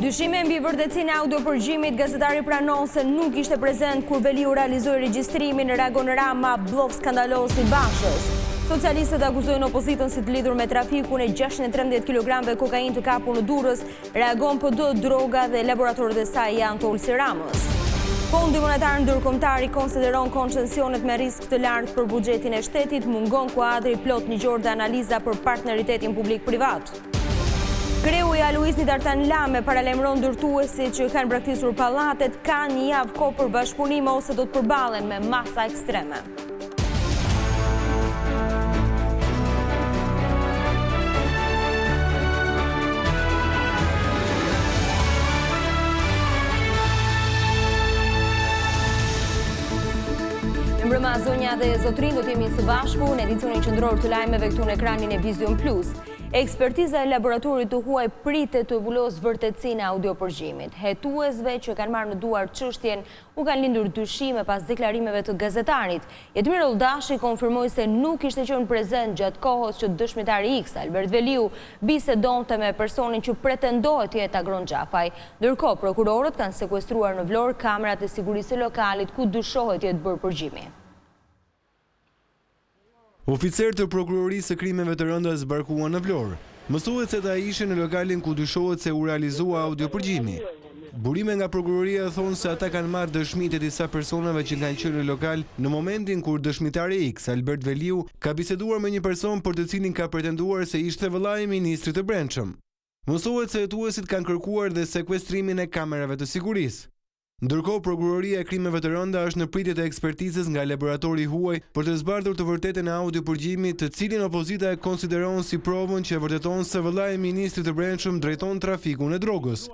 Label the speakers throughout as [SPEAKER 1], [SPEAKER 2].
[SPEAKER 1] Dyshime mbi vërtetësinë e audiopërgjimit, gazetari pranon se nuk ishte prezent kur Veliu realizoi regjistrimin, reagon Rama, bllok skandalos i Bashës. Socialistët akuzojnë opozitën si të lidhur me trafikun e 613 kg kokainë të kapur në Durrës, reagon PD, droga dhe laboratorët e saj janë të ulsi Ramës. Fondi monetar ndërkombëtar i konsideron koncesionet me risk të lartë për buxhetin e shtetit, mungon kuadri plot ligjor dhe analiza për partneritetin publik-privat. Kreu i Aluiznit Lajme paralajmëron ndërtuesit që kanë braktisur pallatet, kanë një javë kohë për bashkëpunim ose do të përballen me masa ekstreme. Mbrëma zonja dhe zotrin, do t'jemi së bashku në edicionin qendror të lajmeve këtu në ekranin e Vizion Plus. Ekspertiza e laboratorit të huaj pritet të vullos vërtetësinë e audiopërgjimit. Hetuesve që kanë marrë në duar çështjen u kanë lindur dyshime pas deklarimeve të gazetarit. Jetmir Oldashi konfirmoi se nuk ishte qenë prezent gjatë kohës që dëshmitari X, Albert Veliu, bisedonte me personin që pretendohet të jetë Agron Xhafaj. Ndërkohë, prokurorët kanë sekuestruar në Vlorë kamerat e sigurisë së lokalit ku dyshohet jetë bërë përgjimi.
[SPEAKER 2] Oficer të prokurorisë së krimeve të rënda zbarkuan në Vlorë. Mësohet se ata ishin në lokalin ku dyshohet se u realizua audiopërgjimi. Burime nga prokuroria thonë se ata kanë marrë dëshmitë e disa personave që kanë qenë në lokal në momentin kur dëshmitari X, Albert Veliu, ka biseduar me një person për të cilin ka pretenduar se ishte vëllai i ministrit të Brendshëm. Mësohet se hetuesit kanë kërkuar dhe sekuestrimin e kamerave të sigurisë. Ndërkohë, prokuroria e krimeve të rënda është në pritje të ekspertizës nga laboratori huaj për të zbardhur të vërtetën e audiopërgjimit, të cilin opozita e konsideron si provën që vërteton se vëllai i ministrit të Brendshëm drejton trafikun e drogës.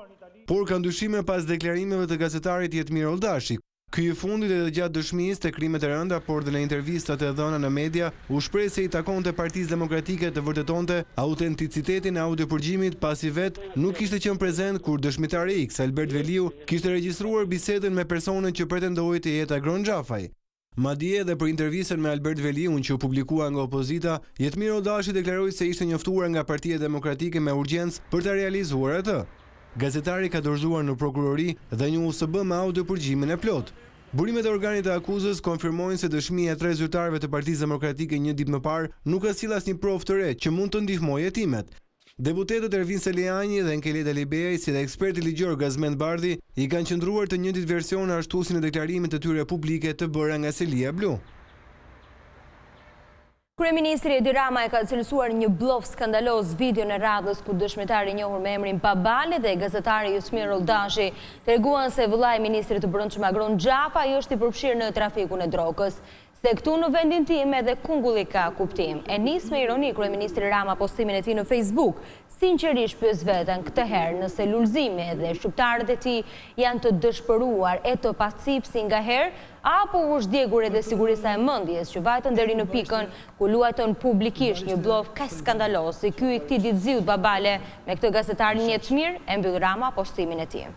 [SPEAKER 2] Por kanë dyshime pas deklarimeve të gazetarit Jetmir Oldashi. Ky i fundit edhe gjatë dëshmisë të krimet e rënda, por dhe në intervistat e dhëna në media, u shpreh se i takonte Partisë Demokratike të vërtetonte autenticitetin e audiopërgjimit, pasi vetë nuk ishte qenë prezent kur dëshmitari X, Albert Veliu, kishte regjistruar bisedën me personin që pretendohej të jetë Agron Xhafaj. Madje edhe për intervistën me Albert Veliun që u publikua nga opozita, Jetmir Oldashi deklaroi se ishte njoftuar nga Partia Demokratike me urgjencë për ta realizuar atë. Gazetari ka dorëzuar në prokurori dhe një USB me audiopërgjimin e plot. Burimet e organit të akuzës konfirmojnë se dëshmia e 3 zyrtarëve të Partisë Demokratike një ditë më parë nuk ka sill asnjë provë të re që mund të ndihmojë hetimet. Deputetët Ervin Seliani dhe Enkeleta Libeaj, si dhe eksperti ligjor Gazmend Bardhi, i kanë qëndruar të njëjtit version ashtu si në deklarimet e tyre publike të bëra nga Selia Blu.
[SPEAKER 1] Kryeministri Edi Rama e ka cilësuar një bllok skandalos Vizion e radhës ku dëshmitari i njohur me emrin Babale dhe gazetari Jetmir Oldashi treguan se vëllai i ministrit të Brendshëm Agron Xhafaj është i përfshirë në trafikun e drogës. Se këtu në vendin tim edhe kungulli ka kuptim. E nis me ironi kryeministri Rama postimin e tij në Facebook. Sinqerisht pyes veten këtë herë nëse Lulzimi dhe shqiptarët e tij janë të dëshpëruar e të pacipsi nga herë, apo u është djegur edhe sigurisa e mendjes që vajtën deri në pikën ku luajton publikisht një bllok kaq skandalos si ky i këtij ditëziut Babale me këtë gazetarin Jetmir, e mbyll Rama postimin e tij.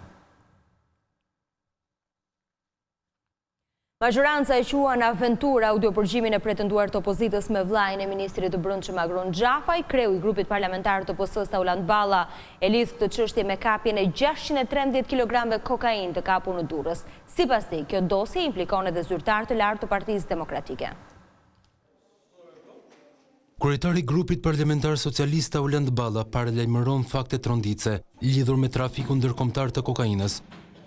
[SPEAKER 1] Majoranca e quan aventurë audiopërgjimin e pretenduar të opozitës me vllain e ministrit të Brendshëm Agron Xhafaj. Kreu i grupit parlamentar të PS-s Tauland Balla e lidh këtë çështje me kapjen e 613 kg kokainë të kapur në Durrës. Sipas tij, kjo dosje implikon edhe zyrtar të lartë të Partisë Demokratike.
[SPEAKER 3] Kryetari i grupit parlamentar socialist Tauland Balla paralajmëron fakte tronditse lidhur me trafikun ndërkombëtar të kokainës.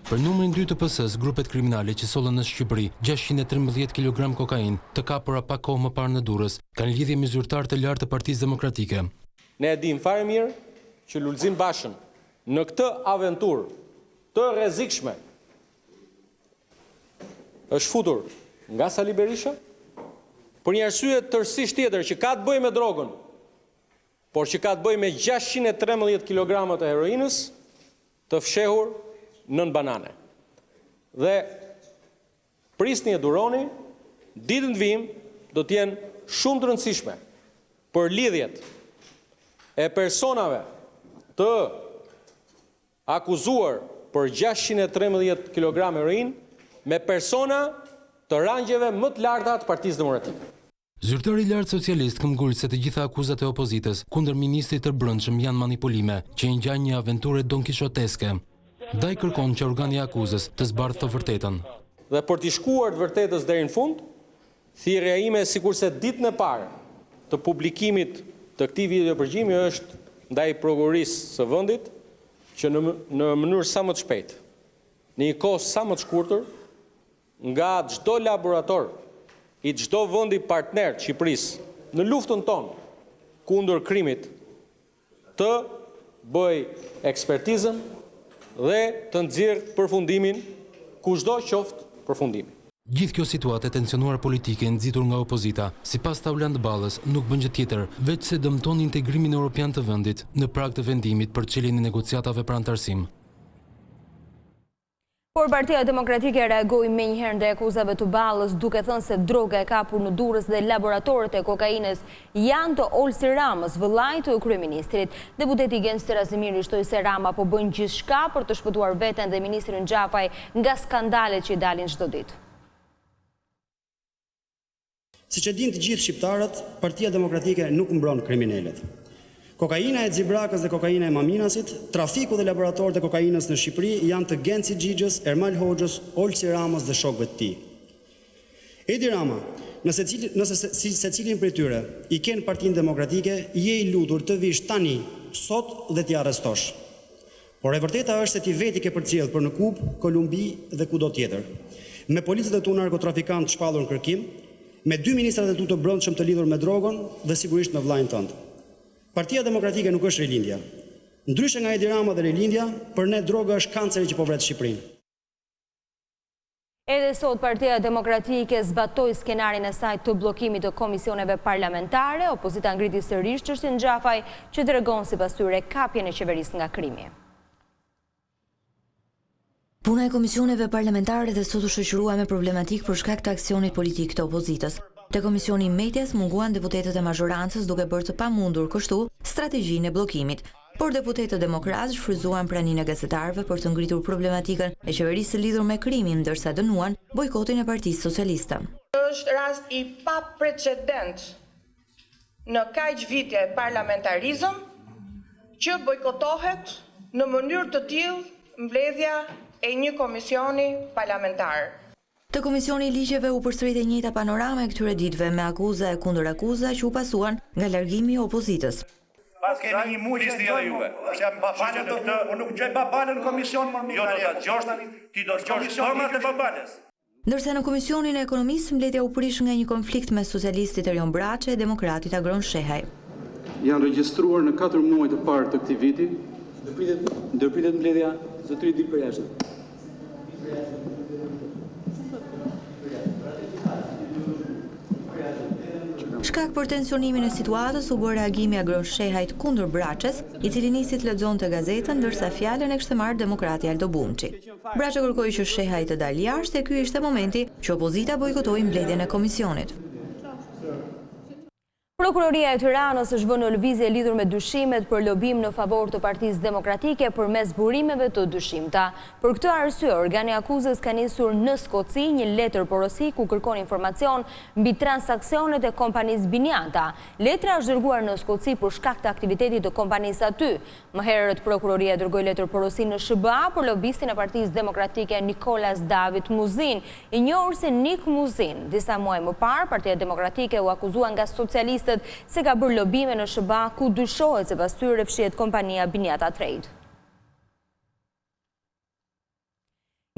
[SPEAKER 3] Për numrin 2 të PS-s, grupet kriminale që sollën në Shqipëri 613 kg kokainë të kapura pak kohë më parë në Durrës, kanë lidhje me zyrtar të lartë të Partisë Demokratike.
[SPEAKER 4] Ne e dim fare mirë që Lulzim Bashën në këtë aventurë të rrezikshme është futur nga Sali Berisha për një arsye tërësisht tjetër që ka të bëjë me drogën, por që ka të bëjë me 613 kg të heroinës të fshehur nën banane. Dhe prisni e duroni, ditën të vijim do të jenë shumë të rëndësishme për lidhjet e personave të akuzuar për 613 kg heroin me persona të rangjeve më të larta të Partisë Demokratike.
[SPEAKER 3] Zyrtari i lartë socialist këmbgul se të gjitha akuzat e opozitës kundër ministrit të Brendshëm janë manipulime, që ngjan një aventurë donkishoteske. Dhe i kërkon që organi akuzës të zbardhë të vërtetën.
[SPEAKER 4] Dhe për t'i shkuar të vërtetës deri në fund, thirrja ime sikurse ditën e parë të publikimit të këtij videopërgjimi është ndaj prokurorisë së vendit që në mënyrë sa më të shpejtë, në një kohë sa më të shkurtër, nga çdo laborator i çdo vendi partner të Shqipërisë në luftën tonë kundër krimit të bëj ekspertizën dhe të nxjerrë përfundimin kushdo qoftë përfundimi.
[SPEAKER 3] Gjithë kjo situatë e tensionuar politike nxitur nga opozita, sipas Auland Ballës, nuk bën gjë tjetër veç se dëmton integrimin evropian të vendit në prag të vendimit për çeljen e negociatave për antarësim.
[SPEAKER 1] Por Partia Demokratike reagoi menjëherë ndaj akuzave të Ballës, duke thënë se droga e kapur në Durrës dhe laboratorët e kokainës janë të Olsi Ramës, vëllait të kryeministrit. Deputeti Genster Azimiri shtoi se Rama po bën gjithçka për të shpëtuar veten dhe ministrin Xhafaj nga skandalet që i dalin çdo ditë.
[SPEAKER 5] Siç e dinë të gjithë shqiptarët, Partia Demokratike nuk mbron kriminalet. Kokaina e Xibrakës dhe kokaina e Maminasit, trafiku dhe laboratorët e kokainës në Shqipëri janë të Genci Xhixhës, Ermal Hoxhës, Olsi Ramës dhe shokëve të tij. Edi Rama, nëse secilin prej tyre i ken Partinë Demokratike, je i lutur të vish tani, sot dhe t'i arrestosh. Por e vërteta është se ti veti ke përcjell për në Kubë, Kolumbi dhe kudo tjetër. Me policët e tu narkotrafikantë të shpallur në kërkim, me 2 ministrat e tu të brendshëm të lidhur me drogon dhe sigurisht me vllajën tënd. Partia Demokratike nuk është rilindja. Ndryshe nga Edi Rama dhe rilindja, për ne droga është kanceri që po vret Shqipërinë.
[SPEAKER 1] Edhe sot Partia Demokratike zbatoi skenarin e saj të bllokimit të komisioneve parlamentare, opozita ngriti sërish çështjen Xhafaj që tregon sipas tyre kapjen e qeverisë nga krimi.
[SPEAKER 6] Puna e komisioneve parlamentare dhe sot u shoqërua me problematik për shkak të aksionit politik të opozitës. Te Komisioni i Medias munguan deputetët e mazhorancës duke bërë të pamundur kështu strategjinë e bllokimit. Por deputetët demokratë shfryzuan praninë e gazetarëve për të ngritur problematikën e qeverisë lidhur me krimin, ndërsa dënuan bojkotin e Partisë Socialiste.
[SPEAKER 7] Është rast i paprecedent në kaq vite parlamentarizëm që bojkotohet në mënyrë të tillë mbledhja e një komisioni parlamentar.
[SPEAKER 6] Të Komisioni i Ligjeve u përsëriti e njëjta panorama e këtyre ditëve me akuza e kundër akuza që u pasuan nga largimi i opozitës.
[SPEAKER 8] Pas kemi një muaj që dhe juve. Unë nuk gjej babalën në komision, më mirë. Jo, do ta dëgjosh tani, ti do të dëgjosh format e babalës.
[SPEAKER 6] Ndërsa në Komisionin e Ekonomisë mbledhja u prish nga një konflikt me socialistit Erion Braçe e demokratit Agron Shehaj.
[SPEAKER 9] Janë regjistruar në 4 muaj të parë të këtij viti, ndërpritet mbledhja zotëri dil për jashtë.
[SPEAKER 6] Shkak për tensionimin e situatës u bë reagimi Agron Shehajt kundër Braçes, i cili nisi të lexonte gazetën ndërsa fjalën e kishte marrë demokrati Aldo Bumçi. Braçe kërkoi që Shehaj të dalë jashtë e ky ishte momenti që opozita bojkotoi mbledhjen e komisionit.
[SPEAKER 1] Prokuroria e Tiranës është vënë në lëvizje lidhur me dyshimet për lobim në favor të Partisë Demokratike përmes burimeve të dyshimta. Për këtë arsye, organi akuzës ka nisur në Skoci një letër porosi ku kërkon informacion mbi transaksionet e kompanisë Biniata. Letra është dërguar në Skoci për shkak të aktivitetit të kompanisë aty. Më herët prokuroria dërgoi letër porosi në SBA për lobistin e Partisë Demokratike Nikolas David Muzin, i njohur si Nik Muzin. Disa muaj më parë, Partia Demokratike u akuzua nga socialistët se ka bërë lobime në SBA ku dyshohet se pas tyre fshihet kompania Biniata Trade.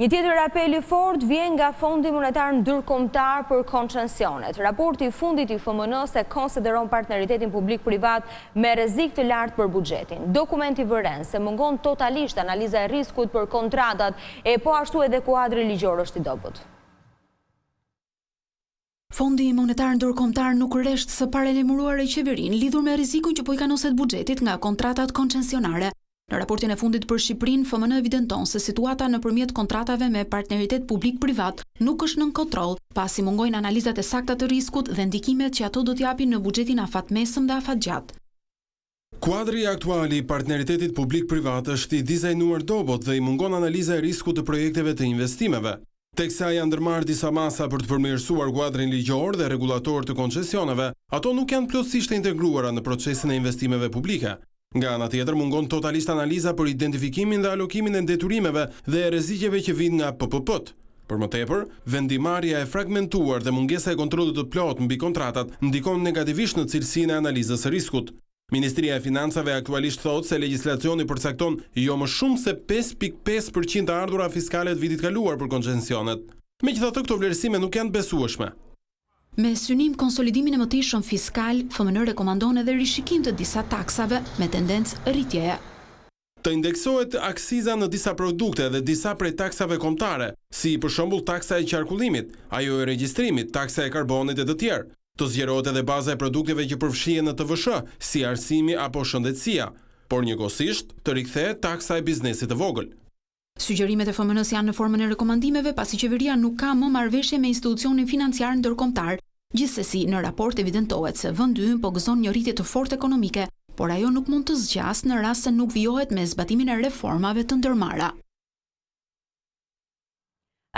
[SPEAKER 1] Një tjetër apel i fortë vjen nga Fondi Monetar Ndërkombëtar për Koncesionet. Raporti i fundit i FMN-s e konsideron partneritetin publik-privat me rrezik të lartë për buxhetin. Dokumenti vëren se mungon totalisht analiza e riskut për kontratat e po ashtu edhe kuadri ligjor është i dobët.
[SPEAKER 10] Fondi Monetar Ndërkombëtar nuk rresht së paralajmëruar e qeverinë lidhur me rrezikun që po i kanoset buxhetit nga kontratat koncesionare. Në raportin e fundit për Shqipërinë, FMN evidenton se situata nëpërmjet kontratave me partneritet publik-privat nuk është nën kontroll, pasi mungojnë analizat e sakta të riskut dhe ndikimet që ato do t'japin në buxhetin afatmesëm dhe afatgjatë.
[SPEAKER 11] Kuadri aktuali i partneritetit publik-privat është i dizajnuar dobët dhe i mungon analiza e riskut të projekteve të investimeve. Teksa janë ndërmarrë disa masa për të përmirësuar kuadrin ligjor dhe regulator të koncesioneve, ato nuk janë plotësisht e integruara në procesin e investimeve publike. Nga ana tjetër mungon totalisht analiza për identifikimin dhe alokimin e detyrimeve dhe rreziqeve që vijnë nga PPP-t. Për më tepër, vendimarrja e fragmentuar dhe mungesa e kontrollit të plotë mbi kontratat ndikon negativisht në cilësinë e analizës së riskut. Ministria e Financave aktualisht thotë se legjislacioni përcakton jo më shumë se 5.5% të ardhura fiskale të vitit kaluar për koncesionet. Megjithatë, këto vlerësime nuk janë besueshme.
[SPEAKER 10] Me synim konsolidimin e mëtejshëm fiskal, FMN rekomandon edhe rishikim të disa taksave me tendencë rritjeje.
[SPEAKER 11] Të indeksohet aksiza në disa produkte dhe disa prej taksave kombëtare, si për shembull taksa e qarkullimit, ajo e regjistrimit, taksa e karbonit e të tjerë. Të zgjerohet edhe baza e produkteve që përfshihen në TVSH, si arsimi apo shëndetësia, por njëkohësisht të rikthehet taksa e biznesit të vogël.
[SPEAKER 10] Sugjerimet e FMN-s janë në formën e rekomandimeve pasi qeveria nuk ka më marrëveshje me institucionin financiar ndërkombëtar. Gjithsesi, në raport evidentohet se vendi ynë po gëzon një rritje të fortë ekonomike, por ajo nuk mund të zgjasë në rast se nuk vijohet me zbatimin e reformave të ndërmarra.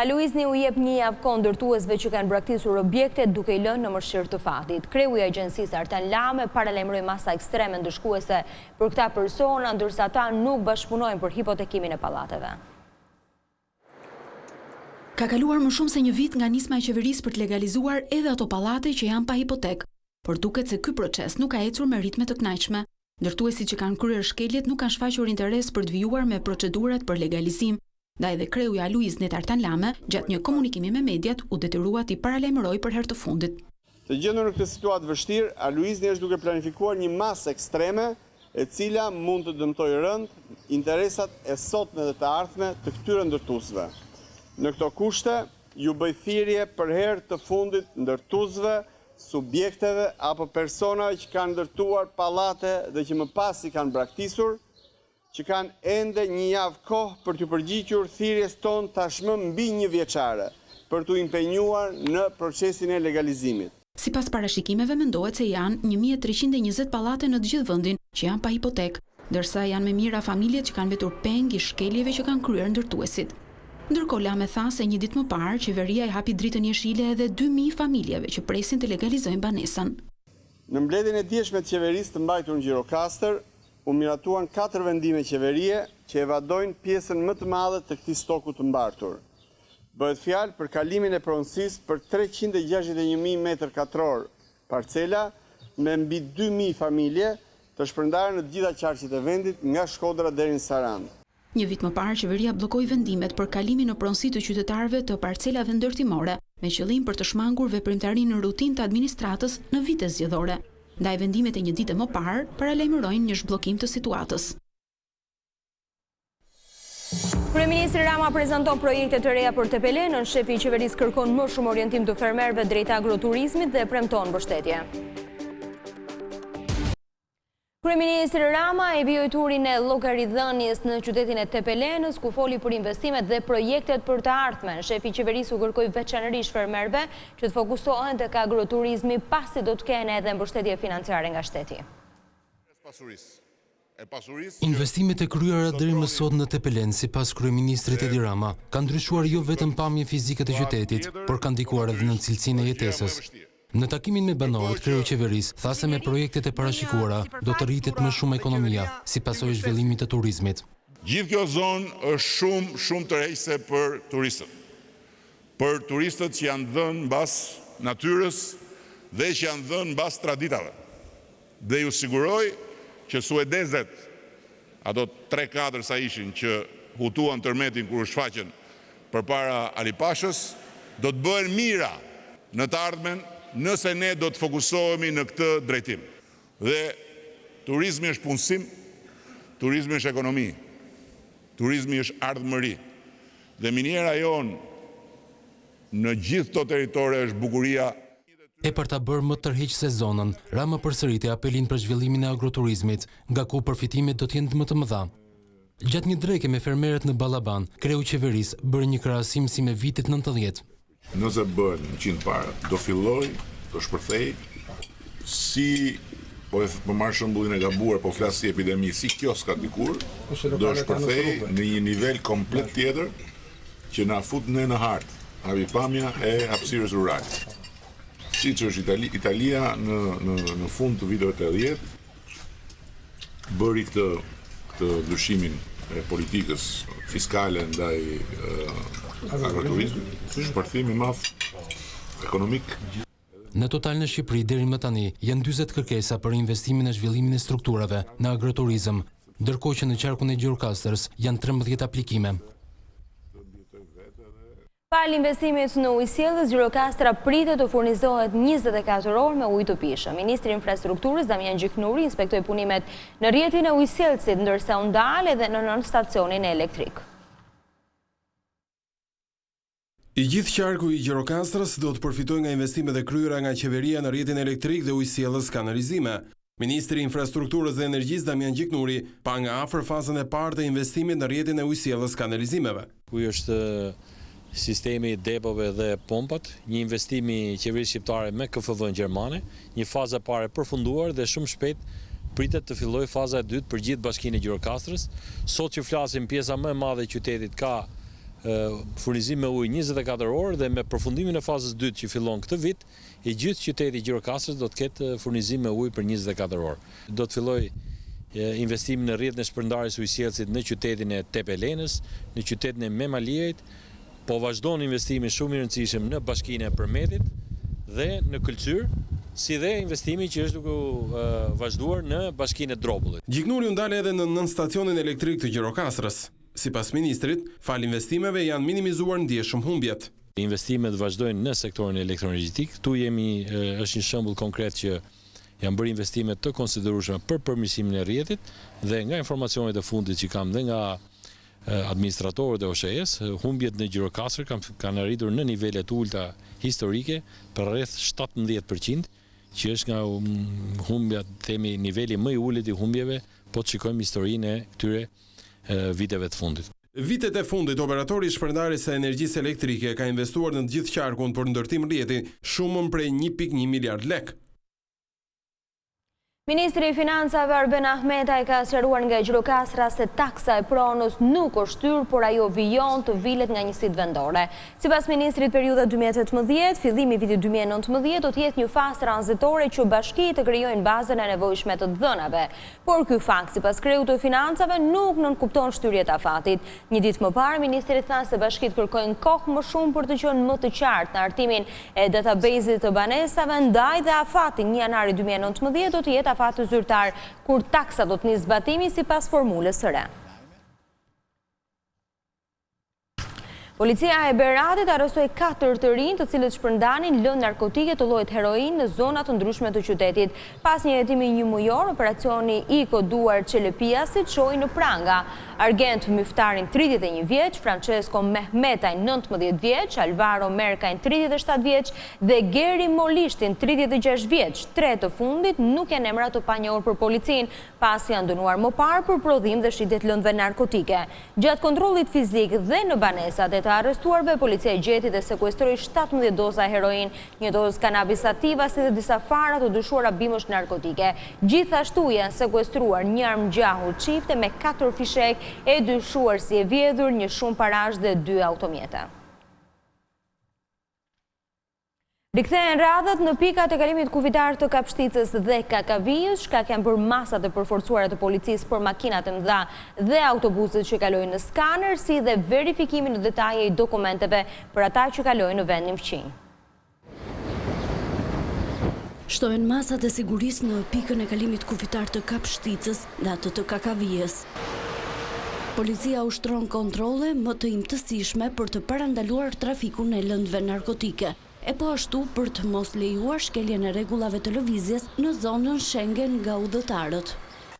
[SPEAKER 1] Aluizni u jep një javë kohë ndërtuesve që kanë braktisur objektet duke i lënë në mërshirë të fatit. Kreu i agjencisë Artan Lajme paralajmëroi masa ekstreme ndëshkuese për këta persona, ndërsa ata nuk bashkëpunojnë për hipotekimin e pallateve.
[SPEAKER 10] Ka kaluar më shumë se një vit nga nisma e qeverisë për të legalizuar edhe ato pallate që janë pa hipotek, por duket se ky proces nuk ka ecur me ritme të kënaqshme. Ndërtuesit që kanë kryer shkeljet nuk kanë shfaqur interes për të vijuar me procedurat për legalizim. Ndaj edhe kreu i Aluiznit Artan Lajme, gjatë një komunikimi me mediat, u detyrua t'i paralajmëroi për herë të fundit.
[SPEAKER 12] Të gjendur në këtë situatë vështirë, Aluizni është duke planifikuar një masë ekstreme e cila mund të dëmtojë rënd interesat e sotme dhe të ardhme të këtyre ndërtuesve. Në këto kushte, ju bëj thirrje për herë të fundit ndërtuesve, subjekteve apo personave që kanë ndërtuar pallate dhe që më pas i kanë braktisur, që kanë ende një javë kohë për të përgjigjur thirrjes tonë tashmë mbi një vjeçare, për t'u impenjuar në procesin e legalizimit.
[SPEAKER 10] Sipas parashikimeve mendohet se janë 1320 pallate në të gjithë vendin që janë pa hipotek, ndërsa janë me mira familjet që kanë vetur peng i shkeljeve që kanë kryer ndërtuesit. Ndërkohë Lajme tha se një ditë më parë qeveria i hapi dritën jeshile edhe 2000 familjeve që presin të legalizojnë banesën.
[SPEAKER 12] Në mbledhjen e dieshme të qeverisë të mbajtur në Gjirokastër, u miratuan 4 vendime qeverie që evadojnë pjesën më të madhe të këtij stoku të mbartur. Bëhet fjalë për kalimin e pronësisë për 361.000 m2 parcela me mbi 2.000 familje të shpërndarë në të gjitha qarqet e vendit nga Shkodra deri në Sarandë.
[SPEAKER 10] Një vit më parë, qeveria bllokoi vendimet për kalimin në pronësi të qytetarëve të parcelave ndërtimore, me qëllim për të shmangur veprimtarinë në rutinë të administratës në vite zgjedhore. Ndaj vendimet e një dite më parë paralajmërojnë një zhbllokim të situatës.
[SPEAKER 1] Kryeministri Rama prezanton projekte të reja për Tepelenën, shefi i qeverisë kërkon më shumë orientim të fermerëve drejt agroturizmit dhe premton mbështetje. Kryeministri Rama e vijoi turin e llogaridhënies në qytetin e Tepelenës, ku foli për investimet dhe projektet për të ardhmen. Shefi i qeverisë u kërkoi veçanërisht fermerëve që të fokusohen tek agroturizmi, pasi do të kenë edhe mbështetje financiare nga shteti.
[SPEAKER 3] Investimet e kryera deri më sot në Tepelenë, sipas kryeministrit Edi Rama, kanë ndryshuar jo vetëm pamjen fizike të qytetit, por kanë ndikuar edhe në cilësinë e jetesës. Në takimin me banorët, kreu i qeverisë tha se me projektet e parashikuara do të rritet më shumë ekonomia, si pasojë zhvillimit të turizmit.
[SPEAKER 13] Gjithë kjo zonë është shumë tërheqëse për turistët. Për turistët që janë dhënë mbas natyrës dhe që janë dhënë mbas traditave. Dhe ju siguroj që suedezet, ato 3-4 sa ishin që hutuan tërmetin kur u shfaqen përpara Alipashës, do të bëhen mira në të ardhmen nëse ne do të fokusohemi në këtë drejtim. Dhe turizmi është punësim, turizmi është ekonomi, turizmi është ardhmëri. Dhe miniera jonë në gjithë këto territore është bukuria.
[SPEAKER 3] E për ta bërë më tërheqëse zonën, Rama përsëriti apelin për zhvillimin e agroturizmit, nga ku përfitimet do të jenë më të mëdha. Gjatë një dreke me fermerët në Ballaban, kreu i qeverisë bëri një krahasim si me vitit 90.
[SPEAKER 13] Nëse bën 100 para, do filloj, do shpërthej, si, po marrë shembullin e gabuar, po flas si epidemi, si kioska dikur, do shpërthej në një nivel komplet tjetër që na fut ne në hartë, havipamja e hapësirës rurale. Siç është Italia në fund të viteve 80, bëri këtë ndryshimin e politikës fiskale ndaj agroturizmit, është shpërthim i madh ekonomik.
[SPEAKER 3] Në total në Shqipëri deri më tani janë 40 kërkesa për investimin e zhvillimin e strukturave në agroturizëm, ndërkohë që në qarkun e Gjirokastrës janë 13 aplikime.
[SPEAKER 1] Pal investimit në ujësjellës, Gjirokastra pritet të furnizohet 24 orë me ujë të pishëm. Ministri i Infrastrukturës Damian Gjiknuri inspektoi punimet në rrjetin e ujësjellësit, ndërsa u ndal edhe në stacionin elektrik.
[SPEAKER 11] I gjithë qarku i Gjirokastrës do të përfitojë nga investimet e kryera nga qeveria në rrjetin elektrik dhe ujësjellës kanalizime. Ministri i Infrastrukturës dhe Energjisë Damian Gjiknuri pa nga afër fazën e parë të investimit në rrjetin e ujësjellës kanalizimeve.
[SPEAKER 14] Ku është sistemi depove dhe pompat, një investimi qeverisë shqiptare me KFV-n gjermane, një fazë e parë përfunduar dhe shumë shpejt pritet të fillojë faza e dytë për gjithë bashkinë e Gjirokastrës. Sot që flasim, pjesa më e madhe e qytetit ka furnizim me ujë 24 orë dhe me përfundimin e fazës dytë që fillon këtë vit, i gjithë qyteti i Gjirokastrës do të ketë furnizim me ujë për 24 orë. Do të fillojë investimi në rrjetin e shpërndarjes ujësjellësit në qytetin e Tepelenës, në qytetin e Memaliajt, po vazhdon investimi shumë i rëndësishëm në bashkinë e Përmetit dhe në Këlqyr, si dhe investimi që është duke vazhduar në bashkinë e Dropullit.
[SPEAKER 11] Gjiknuri u ndal edhe në nën stacionin elektrik të Gjirokastrës. Sipas ministrit, fal investimeve janë minimizuar ndjeshëm humbjet.
[SPEAKER 14] Investimet vazhdojnë në sektorin elektroenergjetik. Ktu është një shembull konkret që janë bërë investime të konsiderueshme për përmirësimin e rrjetit dhe nga informacionet e fundit që kam dhe nga administratorët e OSHE-s, humbjet në Gjirokastër kanë arritur në nivelet ulta historike për rreth 17%, që është nga humbja, themi, niveli më i ulët i humbjeve, po të shikojmë historinë e këtyre viteve të fundit.
[SPEAKER 11] Vitet e fundit, operatori i shpërndarjes së energjisë elektrike ka investuar në të gjithë qarkun për ndërtim rrjeti shumën prej 1.1 miliard lek.
[SPEAKER 1] Ministri i Financave Arben Ahmetaj ka sqaruar nga Gjirokastra se taksa e pronës nuk është shtyrë, por ajo vijon të vilet nga njësitë vendore. Sipas ministrit, periudha 2018, fillimi i vitit 2019 do të jetë një fazë tranzitore që bashkitë të krijojnë bazën e nevojshme të dhënave. Por ky fakt, sipas kreut të financave, nuk nënkupton shtyrjet e afatit. Një ditë më parë, ministri tha se bashkitë kërkojnë kohë më shumë për të qenë më të qartë në hartimin e database-it të banesave, ndaj dhe afati 1 janari 2019 do të jetë afati zyrtar, kur taksa do të nisë zbatimi sipas formulës së re. Policia e Beratit arrestoi 4 të rinj, të cilët shpërndanin lëndë narkotike të llojit heroin në zona të ndryshme të qytetit. Pas një hetimi 1 mujor, operacioni i koduar Çelepiasit çoi në pranga Argent Myftarin 31 vjeç, Francesco Mehmetaj 19 vjeç, Alvaro Merkajn 37 vjeç dhe Geri Molishtin 36 vjeç. 3 të fundit nuk janë emra të panjohur për policinë, pasi janë dënuar më parë për prodhim dhe shitje të lëndëve narkotike. Gjatë kontrollit fizik dhe në banesat e të arrestuarve, policia i gjeti dhe sekuestroi 17 doza heroin, një dozë kanabis sativa si dhe disa fara të dyshuara bimësh narkotike. Gjithashtu janë sekuestruar një armë gjahu çifte me 4 fishek e dyshuar si e vjedhur, një shumë parash dhe 2 automjete. Rikthehen radhët në pikat e kalimit kufitar të Kapshticës dhe Kakavijës, shkak janë për masat e përforcuara të policisë për makinat e mëdha dhe autobuset që kalojnë në skaner, si dhe verifikimin në detaje i dokumenteve për ata që kalojnë në vendin fqinj.
[SPEAKER 15] Shtohen masat e sigurisë në pikën e kalimit kufitar të Kapshticës dhe atë të Kakavijës. Policia ushtron kontrolle më të imtësishme për të parandaluar trafikun e lëndëve narkotike, e po ashtu për të mos lejuar shkeljen e rregullave të lëvizjes në zonën Schengen nga udhëtarët.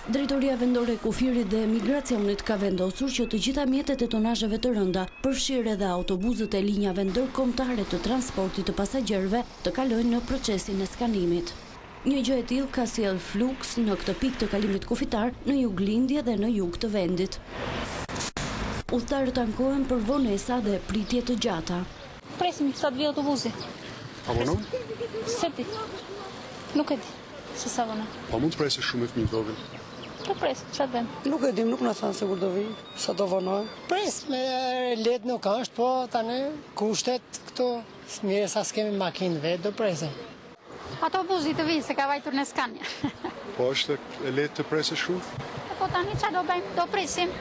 [SPEAKER 15] Drejtoria vendore e kufirit dhe migracionit ka vendosur që të gjitha mjetet e tonazheve të rënda, përfshirë edhe autobuzët e linjave ndërkombëtare të transportit të pasagjerëve, të kalojnë në procesin e skanimit. Një gjë e tillë ka sjell fluks në këtë pikë të kalimit kufitar në juglindje dhe në jug të vendit. Udhëtarët ankohen për vonesa dhe pritje të gjata.
[SPEAKER 16] Presim sa të vijë autobusi.
[SPEAKER 17] A vonon?
[SPEAKER 16] Se di. Nuk e di se sa vonon.
[SPEAKER 17] Pa mund të presë shumë e fëmijë të vogël?
[SPEAKER 16] Të pres, çfarë bën?
[SPEAKER 18] Nuk e dim, nuk na thanë se kur do vi, sa do vonojnë.
[SPEAKER 19] Pres, me let nuk është, po tani kushtet këtu, mirë sa s'kemi makinë vetë, do presim.
[SPEAKER 16] Autobusi të vinë se ka vajtur në skanja.
[SPEAKER 17] Po është e letë të presë shumë?
[SPEAKER 16] po tani çfarë do bëjmë? Do prisim.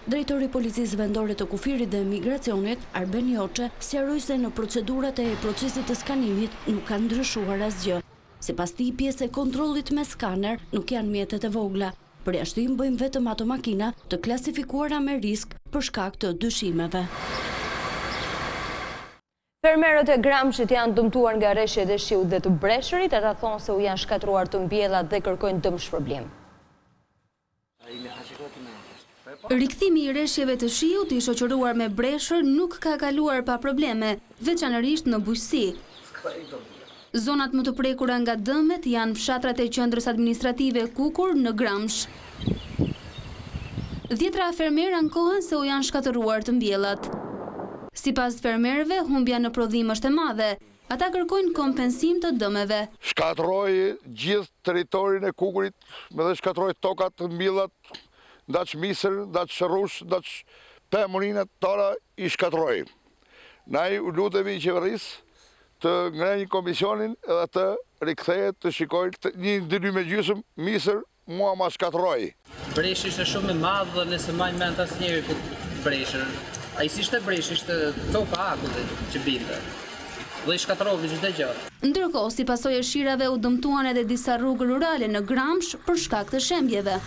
[SPEAKER 15] Drejtori Policisë Vendore të Kufirit dhe Migracionit, Albanian, sqaroi se në procedurat e procesit të skanimit nuk ka ndryshuar asgjë. Sipas tij, pjesë e kontrollit me skaner nuk janë mjetet e vogla. Përjashtim bëjmë vetëm ato makina të klasifikuara me risk për shkak të dyshimeve.
[SPEAKER 1] Fermerët e Gramshit janë dëmtuar nga rreshjet e shiut dhe të breshërit, ata thonë se u janë shkatruar të mbjellat dhe kërkojnë dëmshpërblim.
[SPEAKER 20] Rikthimi i rreshjeve të shiut i shoqëruar me breshër nuk ka kaluar pa probleme, veçanërisht në bujqësi. Zonat më të prekura nga dëmet janë fshatrat e qendrës administrative Kukur në Gramsh. Dhjetra fermerë ankohen se u janë shkatëruar të mbjellat. Sipas fermerëve, humbja në prodhim është e madhe. Ata kërkojnë kompensim të dëmeve.
[SPEAKER 21] Shkatroi gjithë territorin e Kukurit, me dhe shkatroi tokat të mbjellat, ndaq misër, ndaq rrush, ndaq pemurinat tëra i shkatroi. Ne u lutemi qeverisë të ngrenë një komisionin edhe të rikthehet të shikojnë një ndërhyj me gjysmë misër mua ma shkatroi.
[SPEAKER 22] Breshi ishte shumë i madh dhe nëse majnë mend asnjëri këtë breshër. Ai s'ishte bresh, ishte copa akull që binte. Dhe i shkatrovi çdo gjë.
[SPEAKER 20] Ndërkohë, si pasojë e shirave u dëmtuan edhe disa rrugë rurale në Gramsh për shkak të shembjeve.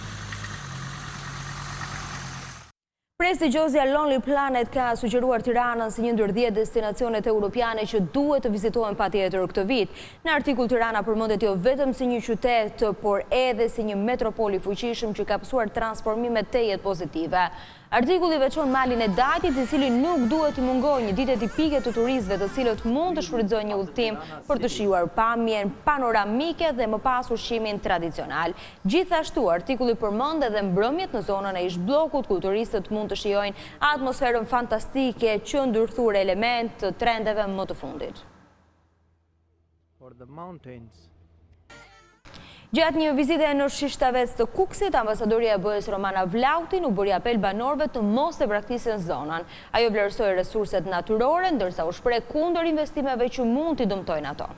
[SPEAKER 1] Prestigjozja Lonely Planet ka sugjeruar Tiranën si një ndër 10 destinacionet europiane që duhet të vizitohen patjetër këtë vit. Në artikull Tirana përmendet jo vetëm si një qytet, por edhe si një metropol i fuqishëm që ka pasur transformime tejet pozitive. Artikulli veçon malin e Dajtit, i cili nuk duhet të mungojë një ditë tipike të turistëve të cilët mund të shfrytëzojnë një udhëtim për të shijuar pamjen panoramike dhe më pas ushqimin tradicional. Gjithashtu, artikulli përmend edhe mbrëmjet në zonën e ish-bllokut ku turistët mund të shijojnë atmosferën fantastike që ndërthur element të trendeve më të fundit. Gjatë një vizite në Shishtavec të Kukësit, ambasadoria e BE-s Romana Vlautin u bëri apel banorëve të mos e braktisin zonën. Ajo vlerësoi resurset natyrore, ndërsa u shpreh kundër investimeve që mund t'i dëmtojnë ato.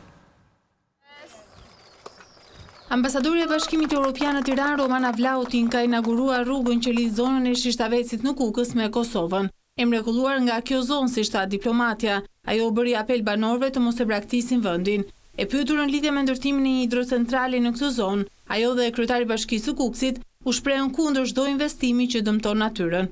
[SPEAKER 10] Ambasadorja e Bashkimit Evropian në Tiranë, Romana Vlautin, ka inauguruar rrugën që lidh zonën e Shishtavecit në Kukës me Kosovën. E mrekulluar nga kjo zonë, si shtat diplomatja, ajo u bëri apel banorëve të mos e braktisin vendin. E pyetur në lidhje me ndërtimin e një hidrocentrale në këtë zonë, ajo dhe kryetari i Bashkisë së Kukësit u shprehën kundër çdo investimi që dëmton natyrën.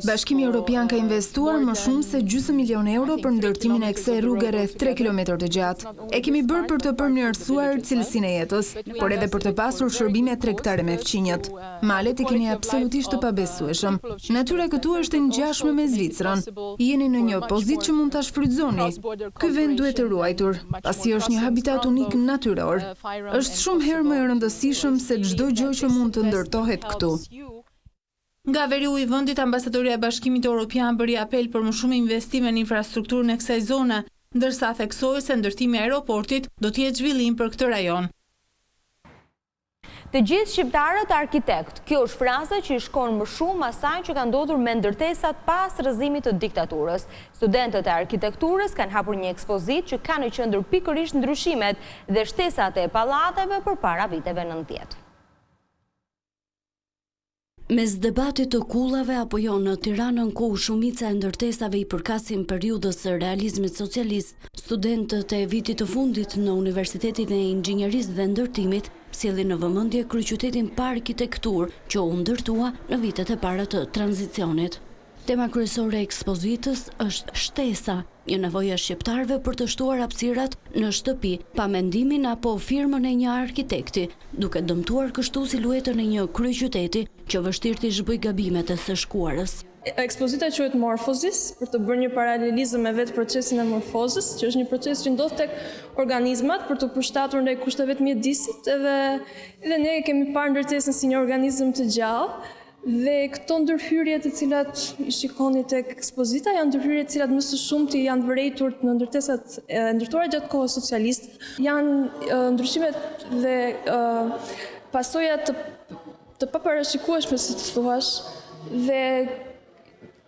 [SPEAKER 23] Bashkimi Evropian ka investuar më shumë se gjysmë milion euro për ndërtimin e kësaj rruge rreth 3 kilometër të gjatë. E kemi bërë për të përmirësuar cilësinë e jetës, por edhe për të pasur shërbime tregtare me fqinjët. Malet i keni absolutisht të pabesueshëm. Natyra këtu është e ngjashme me Zvicrën. Jeni në një pozitë që mund ta shfrytëzoni. Ky vend duhet të ruajtur, pasi është një habitat unik natyror. Është shumë herë më e rëndësishëm se çdo gjë që mund të ndërtohet këtu.
[SPEAKER 10] Nga veriu i vendit, ambasadoria e Bashkimit Evropian bëri apel për më shumë investime në infrastrukturën e kësaj zone, ndërsa theksoi se ndërtimi i aeroportit do të jetë zhvillim për këtë rajon.
[SPEAKER 1] Të gjithë shqiptarët arkitekt, kjo është fraza që i shkon më shumë asaj që ka ndodhur me ndërtesat pas rrëzimit të diktaturës. Studentët e arkitekturës kanë hapur një ekspozitë që ka në qendër pikërisht ndryshimet dhe shtesat e pallateve përpara viteve 90.
[SPEAKER 15] Mes debatit të kullave apo jo në Tiranën ku shumica e ndërtesave i përkasin periudhës së realizmit socialist, studentët e vitit të fundit në Universitetin e Inxhinierisë dhe Ndërtimit sjellin në vëmendje kryeqytetin pa arkitekturë që u ndërtua në vitet e para të tranzicionit. Tema kryesore e ekspozitës është shtesa, një nevojë e shqiptarëve për të shtuar hapësirat në shtëpi, pa mendimin apo firmën e një arkitekti, duke dëmtuar kështu siluetën e një kryeqyteti që vështirë të zhbëj gabimet e së shkuarës.
[SPEAKER 24] Ekspozita quhet Morphosis, për të bërë një paralelizëm me vetë procesin e morfozës, që është një proces që ndodh tek organizmat për të përshtatur ndaj kushteve të mjedisit, edhe ne kemi parë ndërtesën si një organizëm të gjallë. Dhe këto ndërhyrje të cilat i shikoni tek ekspozita janë ndërhyrje të cilat më së shumti janë vërejtur në ndërtesat e ndërtuara gjatë kohës socialiste. Janë ndryshimet dhe pasoja të paparashikueshme, si të thuash, dhe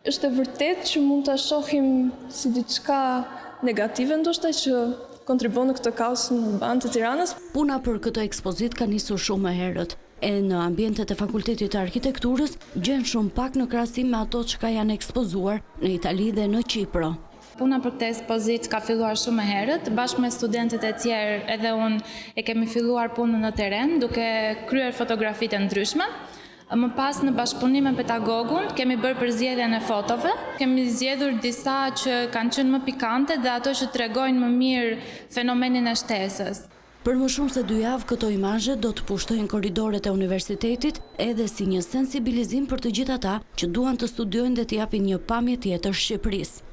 [SPEAKER 24] është e vërtet që mund ta shohim si diçka negative ndoshta që kontribuon në këtë kaos në urban të Tiranës.
[SPEAKER 15] Puna për këtë ekspozit ka nisur shumë më herët. E në ambientet e Fakultetit të Arkitekturës gjen shumë pak në krahasim me ato që janë ekspozuar në Itali dhe në Qipro.
[SPEAKER 2] Puna për këtë ekspozit ka filluar shumë më herët, bashkë me studentët e tjerë edhe unë e kemi filluar punën në teren duke kryer fotografitë ndryshme. Më pas në bashkëpunim me pedagogun kemi bërë përzgjedhjen e fotove, kemi zgjedhur disa që kanë qenë më pikante dhe ato që tregojnë më mirë fenomenin e shtesës.
[SPEAKER 15] Për më shumë se 2 javë, këto imazhe do të pushtojnë korridoret e universitetit edhe si një sensibilizim për të gjithë ata që duan të studiojnë dhe të japin një pamje tjetër Shqipërisë.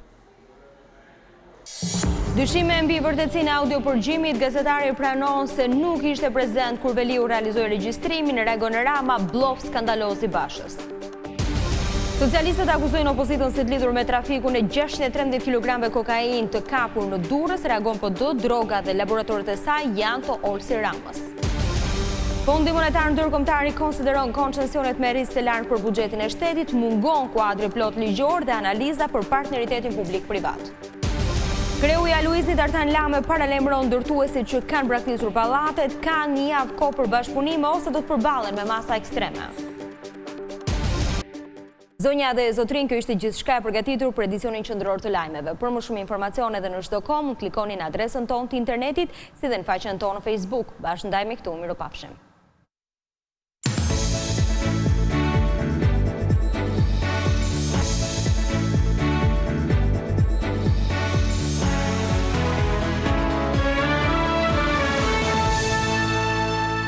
[SPEAKER 1] Dyshime mbi vërtetësinë e audiopërgjimit, gazetari pranon se nuk ishte prezent kur Veliu realizoi regjistrimin, reagon Rama, bllop skandaloz i Bashës. Socialistët akuzojnë opozitën se të lidhur me trafikun e 613 kg kokainë të kapur në Durrës, reagon PD, droga dhe laboratorët e saj janë të Olsi Ramës. Fondi Monetar Ndërkombëtar i konsideron koncesionet me risk të lartë për buxhetin e shtetit, mungon kuadri plot ligjor dhe analiza për partneritetin publik-privat. Kreuja Luizni Dartan Lajme paralajmëron ndërtuesit që kanë braktisur pallatet, kanë një javë kohë për bashkëpunim ose do të përballen me masa ekstreme. Zonja dhe zotrin, kjo ishte gjithçka e përgatitur për edicionin qendror të lajmeve. Për më shumë informacione dhe në çdo.com, klikoni në adresën tonë të internetit, si dhe në faqen tonë në Facebook. Bashkë ndajmë këtu, miropafshim.